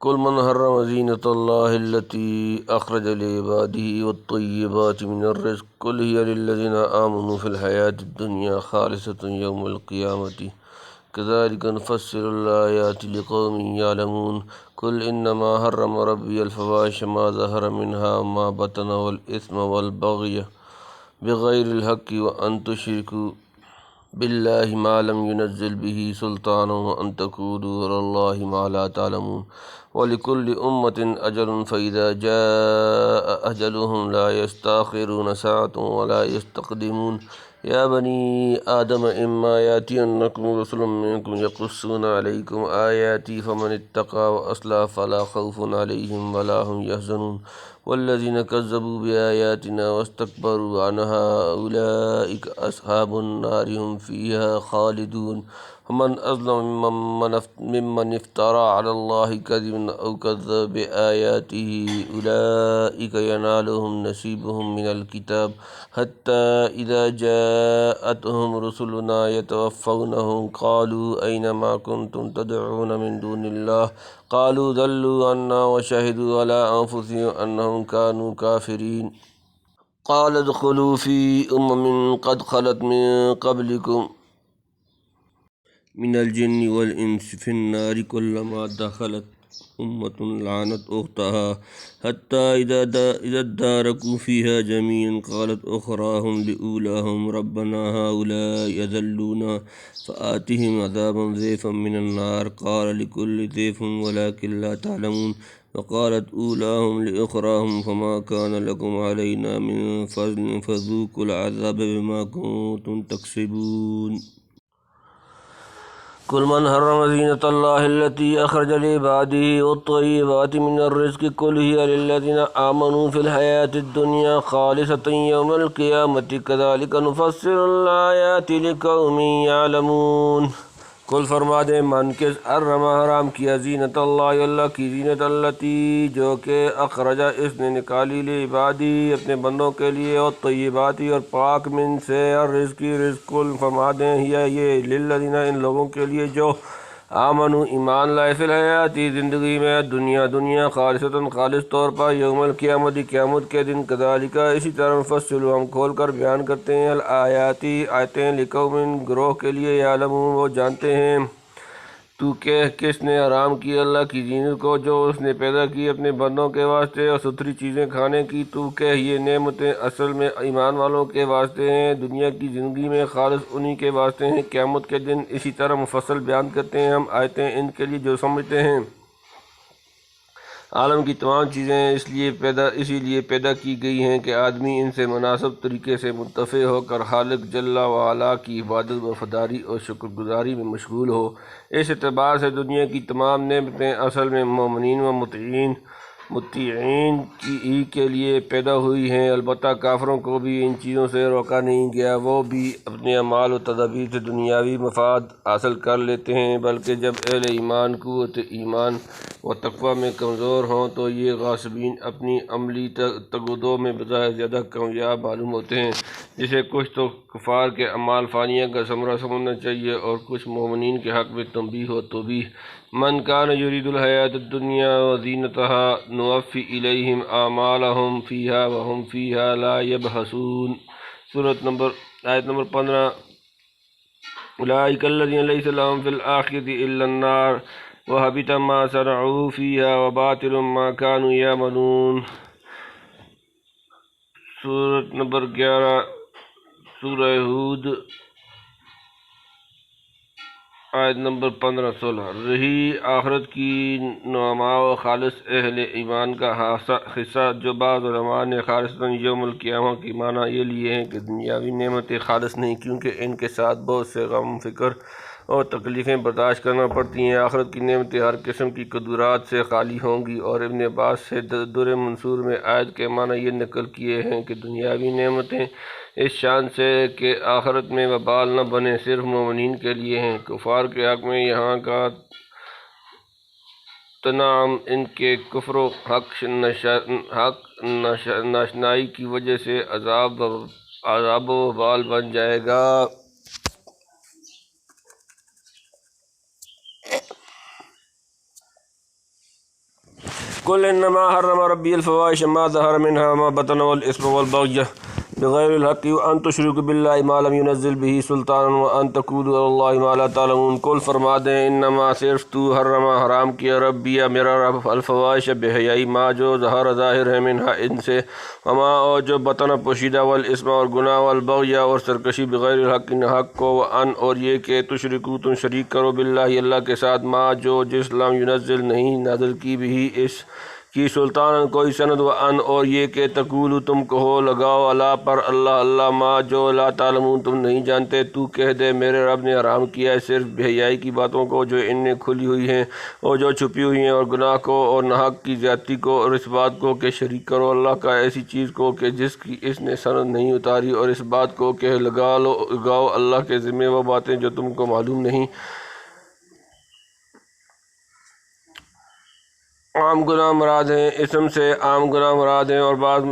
قل من حرم زینۃ اللہ التی اخرج لعباده والطیبات من الرزق قل هي للذین آمنوا فی الحیاۃ الدنیا خالصۃ یوم القیامۃ کذالک نفصل الآیات لقوم یعلمون قل انما حرم ربی الفواحش ما ظہر منها وما بطن والاثم والبغی بغیر الحق وان تشرکوا باللہ ما لم ينزل به سلطانا وان تقولوا علی اللہ ما لا تعلمون وَلِكُلِّ أُمَّةٍ أَجَلٌ فَإِذَا جَاءَ أَجَلُهُمْ لَا يَسْتَأْخِرُونَ سَاعَةً وَلَا يَسْتَقْدِمُونَ يَا بَنِي آدَمَ إِمَّا يَأْتِيَنَّكُمْ رُسُلٌ مِّنكُمْ يَقُصُّونَ عَلَيْكُمْ آيَاتِي فَمَنِ اتَّقَىٰ وَأَصْلَحَ فَلَا خَوْفٌ عَلَيْهِمْ وَلَا هُمْ يَحْزَنُونَ وَالَّذِينَ كَذَّبُوا بِآيَاتِنَا وَاسْتَكْبَرُوا عَنْهَا أُولَٰئِكَ أَصْحَابُ النَّارِ هُمْ فِيهَا خَالِدُونَ ومن أظلم ممن افترى على الله كذبا أو كذب بآياته أولئك ينالهم نصيبهم من الكتاب حتى إذا جاءتهم رسلنا يتوفونهم قالوا أين ما كنتم تدعون من دون الله قالوا ضلوا عنا وشهدوا على أنفسهم أنهم كانوا كافرين قال ادخلوا في قد خلت من قبلكم من الجن والانس في النار كلما دخلت لعنت اختها حتى اذا اداركوا فيها جميعا قالت اخراهم لاولاهم ربنا هؤلاء يذلونا فآتهم عذابا ضعفا من النار قال لكل ضعف ولكن لا تعلمون وقالت اولاهم لاخراهم فما كان لكم علينا من فضل فذوقوا العذاب بما كنتم تكسبون قل من حرم زینۃ اللہ التی اخرج لعباده والطیبات من الرزق قل هي للذین آمنوا فی الحیاۃ الدنیا خالصۃ یوم القیامۃ کذالک نفصل الآیات لقوم یعلمون قل فرما دے من کے حرام کیا زینت اللہ اللہ کی زینت التی جو کہ اخرجہ اس نے نکالی لعبادی اپنے بندوں کے لیے اور طیباتی اور پاک من سے اور رزقی رزق قل فرما دیں یہ للذین ان لوگوں کے لیے جو آمنو ایمان لائے فی الحیاتی زندگی میں دنیا خالصتاً خالص طور پر یوم القیامت قیامت کے دن کذالک اسی طرح مفصل ہم کھول کر بیان کرتے ہیں الآیاتی آیتیں لقوم گروہ کے لیے یعلمون وہ جانتے ہیں تو کہ کس نے حرام کی اللہ کی زینت کو جو اس نے پیدا کی اپنے بندوں کے واسطے اور ستھری چیزیں کھانے کی تو کہ یہ نعمتیں اصل میں ایمان والوں کے واسطے ہیں دنیا کی زندگی میں خالص انہی کے واسطے ہیں قیامت کے دن اسی طرح مفصل بیان کرتے ہیں ہم آیتیں ان کے لیے جو سمجھتے ہیں عالم کی تمام چیزیں اسی لیے پیدا کی گئی ہیں کہ آدمی ان سے مناسب طریقے سے منتفع ہو کر خالق جل وعلا کی عبادت وفاداری اور شکر گزاری میں مشغول ہو اس اعتبار سے دنیا کی تمام نعمتیں اصل میں مومنین و مطیعین ہی کے لیے پیدا ہوئی ہیں البتہ کافروں کو بھی ان چیزوں سے روکا نہیں گیا وہ بھی اپنے اعمال و تدابیر سے دنیاوی مفاد حاصل کر لیتے ہیں بلکہ جب اہل ایمان قوت ایمان و تقوی میں کمزور ہوں تو یہ غاصبین اپنی عملی تگودوں میں بظاہر زیادہ کامیاب معلوم ہوتے ہیں جسے کچھ تو کفار کے اعمال فانیہ کا ثمرہ سمجھنا چاہیے اور کچھ مومنین کے حق میں تنبیہ ہو تو بھی من کان یرید الحیات الدنیا وزینتها نوفی الیہم اعمالہم فیہا وہم فیہا لا یبخسون آیت نمبر 15 اولئک الذین لیس لہم فی الآخرۃ الا النار وحبط ما صنعوا فیہا وباطل ما کانوا یعملون سورۃ نمبر 11 سورہ ہود آیت نمبر 15-16 رہی آخرت کی نعما و خالص اہل ایمان کا حصہ جو بعض علماء نے خالصتاً یوم القیامہ کی معنی یہ لیے ہیں کہ دنیاوی نعمتیں خالص نہیں کیونکہ ان کے ساتھ بہت سے غم فکر اور تکلیفیں برداشت کرنا پڑتی ہیں آخرت کی نعمتیں ہر قسم کی قدرات سے خالی ہوں گی اور ابن عباس سے در منصور میں آیت کے معنی یہ نقل کیے ہیں کہ دنیاوی نعمتیں اس شان سے کہ آخرت میں وبال نہ بنے صرف مومنین کے لیے ہیں کفار کے حق میں یہاں کا تنعم ان کے کفر و حق ناشنائی کی وجہ سے عذاب و وبال بن جائے گا قل انما حرم ربی الفواحش ما ظہر منها وما بطن والاسم والبغی بغیر الحق وان تشرکوا باللہ ما لم ينزل به سلطانا وان تقولوا علی اللہ ما لا تعلمون۔ قل فرما دیں انما صرف تو حرم حرام کیا ربی میرا رب الفواحش بے حیائی ما جو ظاہر ہے منہا ان سے، وما اور جو بطن پوشیدہ والاسم اور گناہ والبغی اور سرکشی بغیر الحق حق کو، وان اور یہ کہ تشرکو تم شریک کرو باللہ اللہ کے ساتھ ما جو جس لم ينزل نہیں نازل کی بھی اس کی سلطان کوئی سند، وان اور یہ کہ تقولو تم کہو لگاؤ اللہ پر اللہ ما جو لا تعلمون تم نہیں جانتے۔ تو کہہ دے میرے رب نے حرام کیا ہے صرف بے حیائی کی باتوں کو جو ان میں کھلی ہوئی ہیں اور جو چھپی ہوئی ہیں، اور گناہ کو اور ناحق کی زیادتی کو، اور اس بات کو کہ شریک کرو اللہ کا ایسی چیز کو کہ جس کی اس نے سند نہیں اتاری، اور اس بات کو کہ لگاؤ اللہ کے ذمہ وہ باتیں جو تم کو معلوم نہیں۔ عام گناہ مراد ہیں، اسم سے عام گناہ مراد ہیں، اور بعض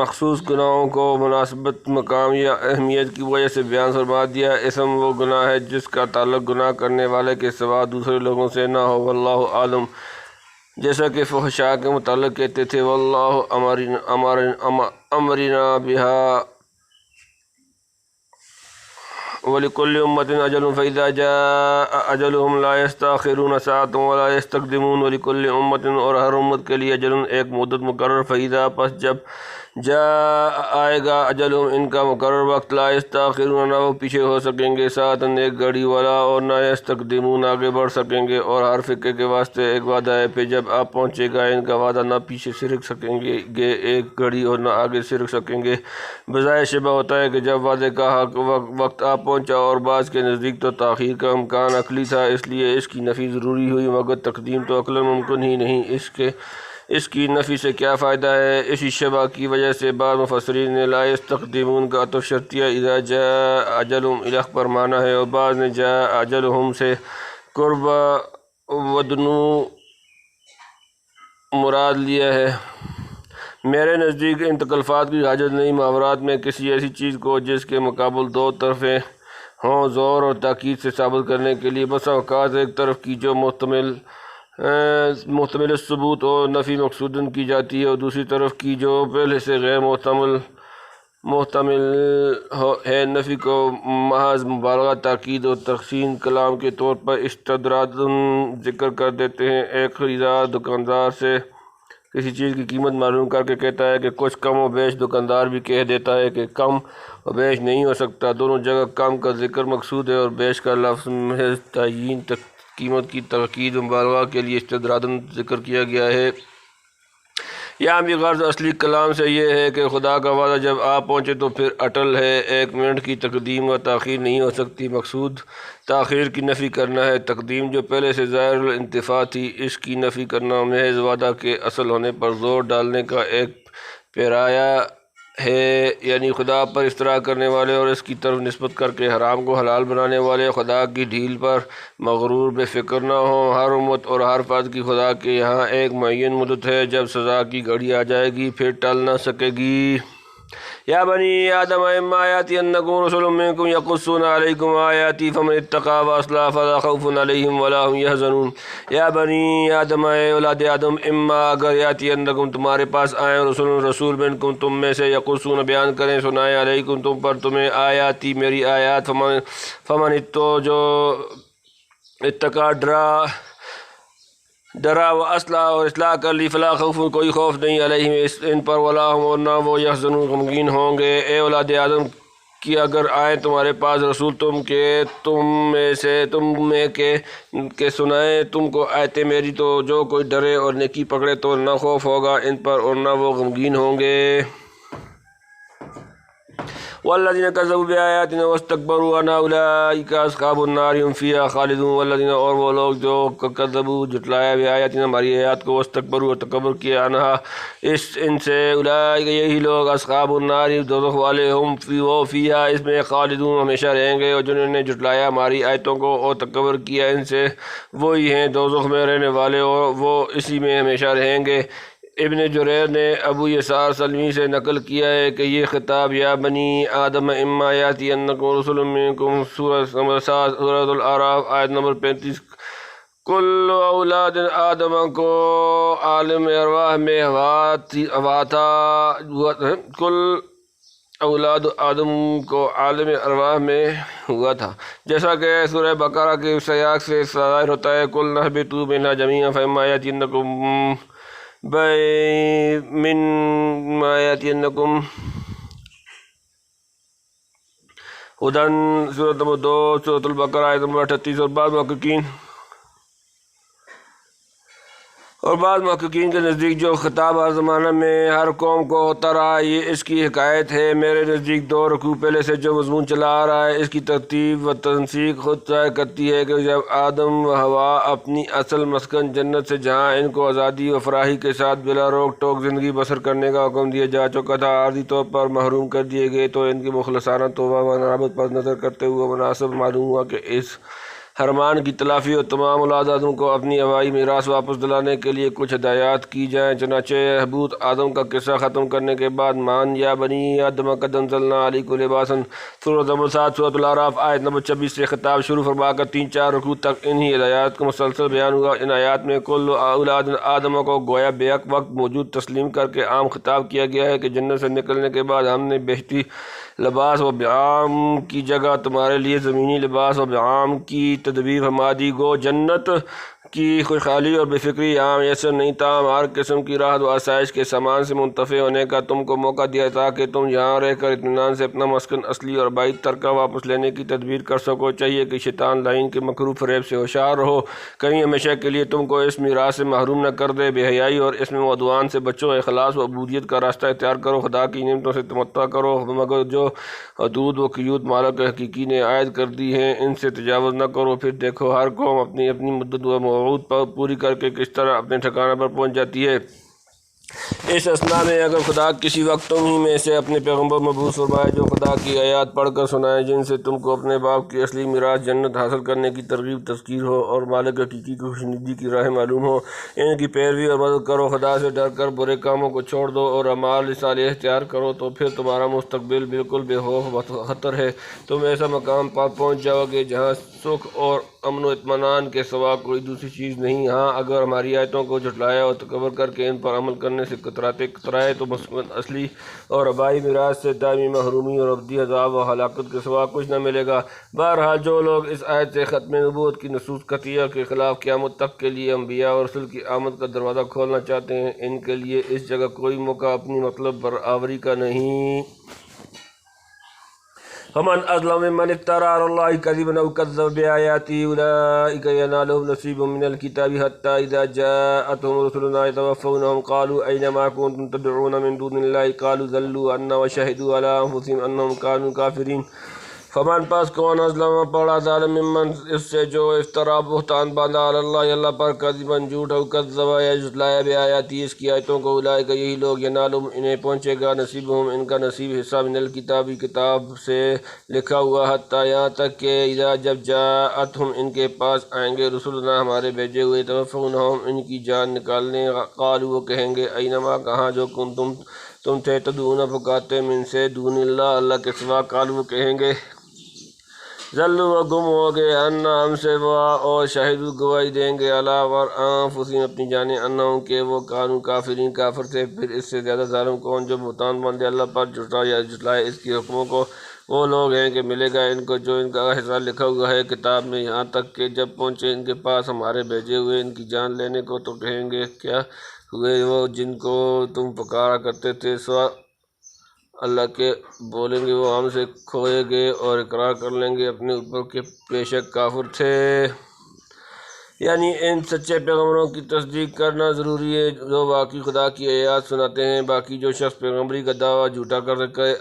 مخصوص گناہوں کو مناسبت مقام یا اہمیت کی وجہ سے بیان فرما دیا۔ اسم وہ گناہ ہے جس کا تعلق گناہ کرنے والے کے سوا دوسرے لوگوں سے نہ ہو، واللہ عالم، جیسا کہ فحشاء کے متعلق کہتے تھے واللہ امرنا بہا وَلِكُلِّ أُمَّةٍ أَجَلٌ فَإِذَا جَاءَ أَجَلُهُمْ لَا يَسْتَأْخِرُونَ سَاعَةً وَلَا يَسْتَقْدِمُونَ وَلِكُلِّ أُمَّةٍ اور ہر امت کے لیے اجل ایک مدت مقرر، فَإِذَا پس جب جاء آئے گا اجلہم ان کا مقرر وقت، لا یستاخرون نہ وہ پیچھے ہو سکیں گے ساعتاً ایک گھڑی، والا اور نہ یستقدمون آگے بڑھ سکیں گے، اور ہر فرقے کے واسطے ایک وعدہ ہے، پھر جب آپ پہنچے گا ان کا وعدہ نہ پیچھے سرک سکیں گے ایک گھڑی اور نہ آگے سرک سکیں گے۔ بظاہر شبہ ہوتا ہے کہ جب وعدے کا وقت آپ پہنچا، اور بعض کے نزدیک تو تاخیر کا امکان عقلی تھا، اس لیے اس کی نفی ضروری ہوئی، مگر تقدیم تو عقلاً ممکن ہی نہیں۔ اس کی نفی سے کیا فائدہ ہے؟ اسی شبہ کی وجہ سے بعض مفسرین نے لا یستقدمون کا عطف شرطیہ اذا جاء اجلہم الہ پر مانا ہے، اور بعض نے جاء اجلہم سے قرب ودنو مراد لیا ہے۔ میرے نزدیک ان تکلفات کی حاجت نہیں، محاورات میں کسی ایسی چیز کو جس کے مقابل دو طرفیں ہوں زور اور تاکید سے ثابت کرنے کے لیے، بسا اوقات ایک طرف کی جو محتمل ثبوت اور نفی مقصوداً کی جاتی ہے، اور دوسری طرف کی جو پہلے سے غیر محتمل ہے نفی کو محض مبالغہ، تاکید اور تحسین کلام کے طور پر استدراجاً ذکر کر دیتے ہیں۔ ایک خریدار دکاندار سے کسی چیز کی قیمت معلوم کر کے کہتا ہے کہ کچھ کم و بیش، دکاندار بھی کہہ دیتا ہے کہ کم و بیش نہیں ہو سکتا، دونوں جگہ کم کا ذکر مقصود ہے اور بیش کا لفظ محض تعیین قیمت کی تاکید و مبالغہ کے لیے استدراجاً ذکر کیا گیا ہے۔ یہاں بھی غرض اصلی کلام سے یہ ہے کہ خدا کا وعدہ جب آپ پہنچے تو پھر اٹل ہے، ایک منٹ کی تقدیم و تاخیر نہیں ہو سکتی۔ مقصود تاخیر کی نفی کرنا ہے، تقدیم جو پہلے سے ظاہر الانتفاع تھی اس کی نفی کرنا محض وعدہ کے اصل ہونے پر زور ڈالنے کا ایک پیرایا ہے، یعنی خدا پر افتراء کرنے والے اور اس کی طرف نسبت کر کے حرام کو حلال بنانے والے خدا کی ڈھیل پر مغرور بے فکر نہ ہوں۔ ہر امت اور ہر فرد کی خدا کے یہاں ایک معین مدت ہے، جب سزا کی گھڑی آ جائے گی پھر ٹل نہ سکے گی۔ یا بنی آدم اما یاتینکم رسل منکم یقصون علیکم آیاتی فمن اتقی واصلح فلا خوف علیہم ولا هم یحزنون۔ یا بنی آدم، اے اولاد آدم، اما اگر یاتینکم تمہارے پاس آئیں رسول منکم تم میں سے، یقصون بیان کریں سنائیں علیکم تم پر تمہیں آیاتی میری آیات، فمن تو جو اتقی ڈرا و اصلاح اور اصلاح کر لی، فلا خوف کوئی خوف نہیں علیہم ان پر، ولا ہم اور نہ وہ یحزنون غمگین ہوں گے۔ اے اولاد آدم کی اگر آئیں تمہارے پاس رسول تم میں کہ سنائیں تم کو آیتیں میری، تو جو کوئی ڈرے اور نیکی پکڑے تو نہ خوف ہوگا ان پر اور نہ وہ غمگین ہوں گے۔ والذین کذبوا بآیاتنا واستکبروا عنہا اولئک اصحاب النار هم فیہا خالدون۔ والذین اور وہ لوگ جو کذبوا جھٹلایا بآیاتنا ہماری آیات کو، واستکبروا اور تکبر کیا، عنہا ان سے، اولئک یہی لوگ، اصحاب النار دوزخ والے، ہم وہ فیہا اس میں خالدون ہمیشہ رہیں گے، اور جنہوں نے جھٹلایا ہماری آیتوں کو اور تکبر کیا ان سے، وہی ہیں دوزخ میں رہنے والے اور وہ اسی میں ہمیشہ رہیں گے۔ ابن جریر نے ابو یسار سلمی سے نقل کیا ہے کہ یہ خطاب یا بنی آدم اما یاتینکم رسل منکم سورۃ الاعراف آیت نمبر 35 کل اولاد آدم کو عالم ارواح میں ہوا تھا، کل اولاد آدم کو عالم ارواح میں ہوا تھا، جیسا کہ سورہ بقرہ کے سیاق سے ظاہر ہوتا ہے۔ کل اہبطوا منہا جمیعا فإما یأتینکم ہدی، سورۃ نمبر 2 سورۃ البقرہ آیت نمبر 38۔ اور بعض محققین کے نزدیک جو خطاب ہر زمانہ میں ہر قوم کو ہوتا رہا، یہ اس کی حکایت ہے۔ میرے نزدیک 2 رکوع پہلے سے جو مضمون چلا آ رہا ہے، اس کی ترتیب و تنسیق خود ظاہر کرتی ہے کہ جب آدم و حوا اپنی اصل مسکن جنت سے، جہاں ان کو آزادی و فراخی کے ساتھ بلا روک ٹوک زندگی بسر کرنے کا حکم دیا جا چکا تھا، عارضی طور پر محروم کر دیے گئے، تو ان کی مخلصانہ توبہ و انابت پر نظر کرتے ہوئے مناسب معلوم ہوا کہ اس حرمان کی تلافی اور تمام اولاد آدم کو اپنی آبائی میراث واپس دلانے کے لیے کچھ ہدایات کی جائیں۔ چنانچہ حبوط آدم کا قصہ ختم کرنے کے بعد مان یا بنی آدم قد انزلنا علیکم لباسا، سورۃ نمبر 7 سورۃ الاعراف آیت نمبر 26 سے خطاب شروع فرما کر 3-4 رکوع تک انہی ہدایات کا مسلسل بیان ہوا۔ ان آیات میں کل اولاد آدم کو گویا بیک وقت موجود تسلیم کر کے عام خطاب کیا گیا ہے کہ جنت سے نکلنے کے بعد ہم نے بہشتی لباس و بعام کی جگہ تمہارے لیے زمینی لباس و بعام کی تدبیر فرما دی۔ گو جنت کی خوشحالی اور بے فکری یہاں میسر نہیں، تاہم ہر قسم کی راحت و آسائش کے سامان سے منتفع ہونے کا تم کو موقع دیا تاکہ تم یہاں رہ کر اطمینان سے اپنا مسکن اصلی اور بعید ترکہ واپس لینے کی تدبیر کر سکو۔ چاہیے کہ شیطان لعین کے مکروہ فریب سے ہوشیار رہو، کہیں ہمیشہ کے لیے تم کو اس میراث سے محروم نہ کر دے۔ بے حیائی اور اسم و عدوان سے بچو، اخلاص و عبودیت کا راستہ اختیار کرو، خدا کی نعمتوں سے تمتع کرو، مگر جو حدود و قیود مالک حقیقی نے عائد کر دی ہیں ان سے تجاوز نہ کرو۔ پھر دیکھو ہر قوم اپنی اپنی مدت و موعود پوری کر کے کس طرح اپنے ٹھکانے پر پہنچ جاتی ہے۔ اس اثنا میں اگر خدا کسی وقت تم ہی میں سے اپنے پیغمبر مبعوث فرمائے جو خدا کی آیات پڑھ کر سنائے، جن سے تم کو اپنے باپ کی اصلی میراث جنت حاصل کرنے کی ترغیب تذکیر ہو اور مالک حقیقی کو خوشنودی کی راہ معلوم ہو، ان کی پیروی اور مدد کرو، خدا سے ڈر کر برے کاموں کو چھوڑ دو اور اعمال صالحہ اختیار کرو، تو پھر تمہارا مستقبل بالکل بے خوف و خطر ہے۔ تم ایسا مقام پر پہنچ جاؤ گے جہاں سکھ اور امن و اطمینان کے سوا کوئی دوسری چیز نہیں۔ ہاں اگر ہماری آیتوں کو جھٹلایا اور تکبر کر کے ان پر عمل کرنے سے کترائے تو مسکن اصلی اور آبائی میراث سے دائمی محرومی اور ابدی عذاب و ہلاکت کے سوا کچھ نہ ملے گا۔ بہرحال جو لوگ اس آیت سے ختم نبوت کی نصوص قطعیہ کے خلاف قیامت تک کے لیے انبیاء اور رسل کی آمد کا دروازہ کھولنا چاہتے ہیں، ان کے لیے اس جگہ کوئی موقع اپنی مطلب برآوری کا نہیں۔ فمن اظلم ممن افترى على الله كذبا او كذب بآياته اولئك ينالهم نصيب من الكتاب حتى اذا جاءتهم رسلنا يتوفونهم قالوا اين ما كنتم تدعون من دون الله قالوا ضلوا عنا وشهدوا على انفسهم انهم كانوا كافرين۔ فمن پس کون اظلم پڑا ظالم ممن اس سے جو افترا بہتان باندھا علی اللہ اللہ پر کذبا جھوٹ او کذب یا جھٹلایا بآیاتی اس کی آیتوں کو، اولئک یہی لوگ ینالہم انہیں پہنچے گا نصیبہم ان کا نصیب حصہ من الکتابی کتاب سے لکھا ہوا، حتیٰ یہاں تک کہ اذا جب جاءتہم ان کے پاس آئیں گے رسولنا ہمارے بھیجے ہوئے، توفونہم ان کی جان نکالنے، قالوا وہ کہیں گے اینما کہاں جو کنتم تم تھے تدعون پکارتے من سے دون اللہ اللہ کے سوا، قالوا وہ کہیں گے ضلوا و گم ہو گئے انا ہم سے وہ، اور شاہدوا گواہی دیں گے علی ور انفسہم اپنی جانیں انہم کہ وہ کانوا کافرین کافر تھے۔ پھر اس سے زیادہ ظالم کون جو بہتان باندھے اللہ پر جھوٹا یا جھٹلائے اس کے حکموں کو، وہ لوگ ہیں کہ ملے گا ان کو جو ان کا حصہ لکھا ہوا ہے کتاب میں، یہاں تک کہ جب پہنچے ان کے پاس ہمارے بھیجے ہوئے ان کی جان لینے کو تو کہیں گے کیا ہوئے وہ جن کو تم پکارا کرتے تھے سوا اللہ کے، بولیں گے وہ ہم سے کھوئے گئے اور اقرار کر لیں گے اپنے اوپر کہ بے شک کافر تھے۔ یعنی ان سچے پیغمبروں کی تصدیق کرنا ضروری ہے جو واقعی خدا کی آیات سناتے ہیں۔ باقی جو شخص پیغمبری کا دعویٰ جھوٹا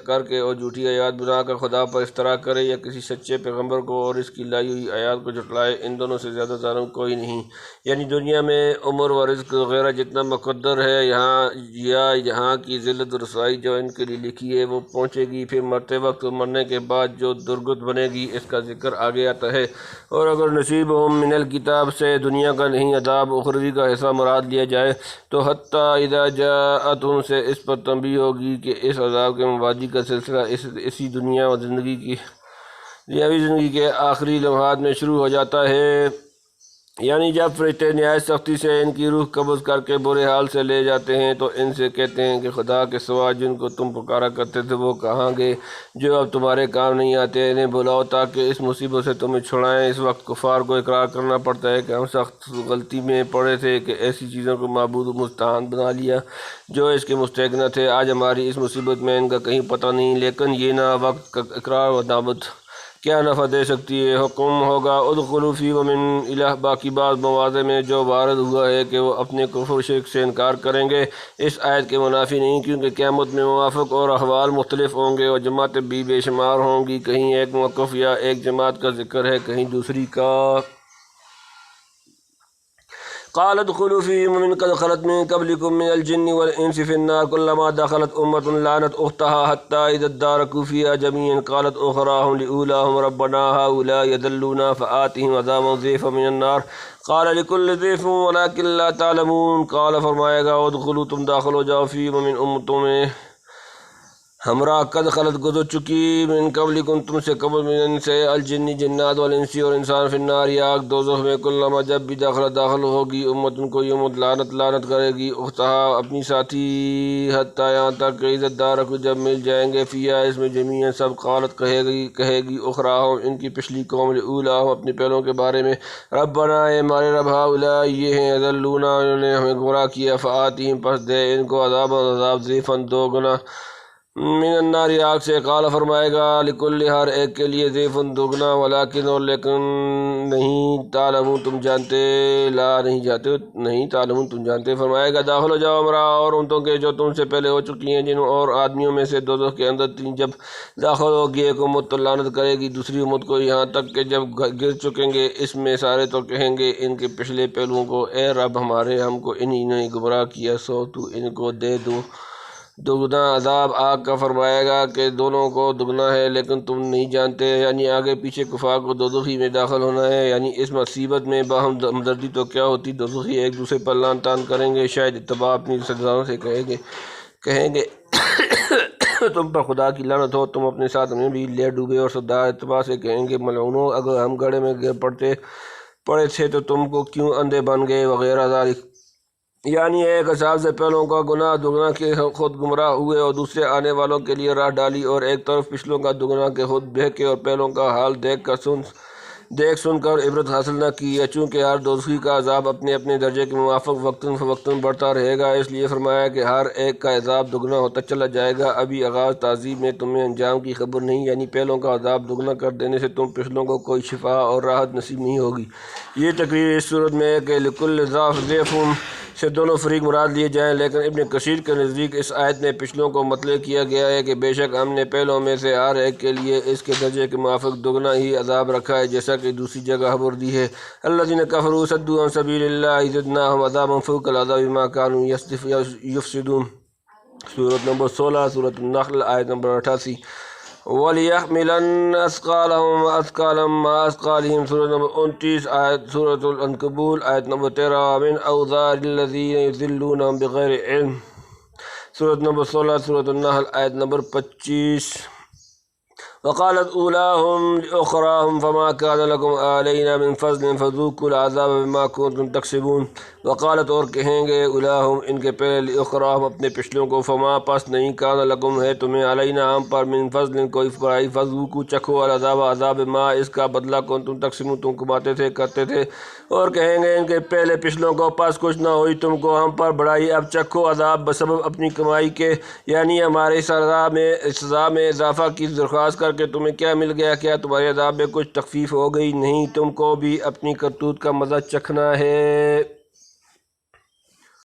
کر کے اور جھوٹی آیات بنا کر خدا پر افترا کرے یا کسی سچے پیغمبر کو اور اس کی لائی ہوئی آیات کو جھٹلائے، ان دونوں سے زیادہ ظالم کوئی نہیں۔ یعنی دنیا میں عمر و رزق وغیرہ جتنا مقدر ہے یہاں کی ذلت و رسوائی جو ان کے لیے لکھی ہے وہ پہنچے گی، پھر مرتے وقت اور مرنے کے بعد جو درگت بنے گی اس کا ذکر آگے آتا ہے۔ اور اگر نصیبہم من الکتاب سے دنیا کا نہیں عذاب اخروی کا حصہ مراد لیا جائے تو حتیٰ اذا جاءتہم سے اس پر تنبیہ ہوگی کہ اس عذاب کے مبادی کا سلسلہ اسی دنیا و دنیاوی زندگی کے آخری لمحات میں شروع ہو جاتا ہے۔ یعنی جب فرشتے نہایت سختی سے ان کی روح قبض کر کے برے حال سے لے جاتے ہیں تو ان سے کہتے ہیں کہ خدا کے سوا جن کو تم پکارا کرتے تھے وہ کہاں گئے جو اب تمہارے کام نہیں آتے، انہیں بلاؤ تاکہ اس مصیبت سے تمہیں چھڑائیں۔ اس وقت کفار کو اقرار کرنا پڑتا ہے کہ ہم سخت غلطی میں پڑے تھے کہ ایسی چیزوں کو معبود و مستعان بنا لیا جو اس کے مستحق نہ تھے۔ آج ہماری اس مصیبت میں ان کا کہیں پتہ نہیں، لیکن یہ نا وقت کا اقرار و دعوت کیا نفع دے سکتی ہے۔ حکم ہوگا ادخلوا فی ومن الہ، باقی بعض مواضع میں جو وارد ہوا ہے کہ وہ اپنے کفر و شرک سے انکار کریں گے اس آیت کے منافی نہیں، کیونکہ قیامت میں موافق اور احوال مختلف ہوں گے اور جماعتیں بھی بے شمار ہوں گی۔ کہیں ایک موقف یا ایک جماعت کا ذکر ہے، کہیں دوسری کا۔ قال ادخلوا في أمم قد خلت من قبلكم من الجن والإنس في النار كلما دخلت أمة لعنت أختها حتى إذا اداركوا فيها جميعا قالت أخراهم لأولاهم ربنا هؤلاء يضلونا فآتهم عذابا ضعفا من النار قال لكل ضعف ولكن لا تعلمون۔ قال فرمائے گا ادخلوا، تم داخل ہو جاؤ، فی أمم امتوں میں ہمراہ قد خلط گزر چکی، من قبلکم تم سے قبل، من سے الجنی جنات والانسی اور انسان، فی النار آگ دوزخ میں، کلما جب بھی داخل ہوگی امت کوئی امت لعنت کرے گی اختہا اپنی ساتھی، حتیٰ یہاں تک کہ عزت دارک جب مل جائیں گے فیہا اس میں جمیعاً سب، قالت کہے گی اخراہم ان کی پچھلی قوم، اولاہم اپنے پہلوں کے بارے میں، ربنا اے ہمارے رب، ہؤلاء یہ ہیں، یضلونا انہوں نے ہمیں گمراہ کیا، فآتہم پس دے ان کو عذاب ضعفاً دو گنا، من النار آگ سے، قال فرمائے گا لکل ہر ایک کے لیے ضعفاً دوگنا، ولیکن اور لیکن نہیں، تعلمون تم جانتے، تعلمون تم جانتے۔ فرمائے گا داخل ہو جاؤ ہمراہ اور امتوں کے جو تم سے پہلے ہو چکی ہیں، جن اور آدمیوں میں سے دوزخ کے اندر تین، جب داخل ہوگی ایک امت تو لعنت کرے گی دوسری امت کو، یہاں تک کہ جب گر چکیں گے اس میں سارے تو کہیں گے ان کے پچھلے پہلوؤں کو، اے رب ہمارے، ہم کو انہی نے گمراہ کیا، سو تو ان کو دے دو دگنا عذاب آگ کا۔ فرمائے گا کہ دونوں کو دگنا ہے لیکن تم نہیں جانتے، یعنی آگے پیچھے کفار کو دوزخی میں داخل ہونا ہے، یعنی اس مصیبت میں باہم ہمدردی تو کیا ہوتی، دوزخی ایک دوسرے پر لعن طعن کریں گے، شاید اتباع اپنی سزاؤں سے کہیں گے تم پر خدا کی لعنت ہو، تم اپنے ساتھ ہمیں بھی لے ڈوبے، اور سردار اتباع سے کہیں گے ملعونوں اگر ہم گڑھے میں گر پڑے تھے تو تم کو کیوں اندھے بن گئے، وغیرہ ذالک، یعنی ایک حساب سے پہلوں کا گناہ دگنا کہ خود گمراہ ہوئے اور دوسرے آنے والوں کے لیے راہ ڈالی، اور ایک طرف پچھلوں کا دگنا کہ خود بہکے اور پہلوں کا حال دیکھ سن کر عبرت حاصل نہ کی ہے، چونکہ ہر دوزخی کا عذاب اپنے اپنے درجے کے موافق وقتاً فوقتاً بڑھتا رہے گا، اس لیے فرمایا کہ ہر ایک کا عذاب دگنا ہوتا چلا جائے گا۔ ابھی آغاز تعذیب میں تمہیں انجام کی خبر نہیں، یعنی پہلوں کا عذاب دگنا کر دینے سے تم پچھلوں کو کوئی شفا اور راحت نصیب نہیں ہوگی۔ یہ تقریر اس صورت میں ہے کہ لکل ضعف سے دونوں فریق مراد لیے جائیں، لیکن ابن کثیر کے نزدیک اس آیت میں پچھلوں کو مطلع کیا گیا ہے کہ بے شک ہم نے پہلوں میں سے ہر ایک کے لیے اس کے درجے کے موافق دگنا ہی عذاب رکھا ہے، جیسا کہ دوسری جگہ خبر دی ہے، الذین کفروا صدوا عن سبیل اللہ زدناہم عذابا فوق العذاب بما کانوا یفسدون، سورۃ نمبر 16 سورۃ النحل آیت نمبر 88۔ وَلِيَحْمِلَنَّ أَثْقَالَهُمْ وَأَثْقَالًا مَّعَ أَثْقَالِهِمْ، سورۃ نمبر 29 آیت سورۃ العنکبوت آیت نمبر 13، مِنْ أَوْزَارِ الَّذِينَ يُضِلُّونَهُمْ بِغَيْرِ علم، سورۃ نمبر 16 سورۃ النحل آیت نمبر 25۔ وقالت اولاهم لأخراهم فما كان لكم علينا من فضل فذوقوا العذاب بما كنتم تكسبون۔ وقالت اور کہیں گے اولاهم ان کے پہلے، لأخراهم اپنے پچھلوں کو، فما پس نہیں، کان لکم ہے تمہیں، علینا ہم پر، من فضل کوئی برائی، فذوقوا چکھو العذاب عذاب، ما اس کا بدلہ، کنتم تکسبون تم کماتے تھے کرتے تھے۔ اور کہیں گے ان کے پہلے پچھلوں کو، پس کچھ نہ ہوئی تم کو ہم پر بڑائی، اب چکھو عذاب بسبب اپنی کمائی کے، یعنی ہماری سزا میں اضافہ کی درخواست کر کے تمہیں کیا مل گیا، کیا تمہارے عذاب میں کچھ تخفیف ہو گئی؟ نہیں، تم کو بھی اپنی کرتوت کا مزہ چکھنا ہے۔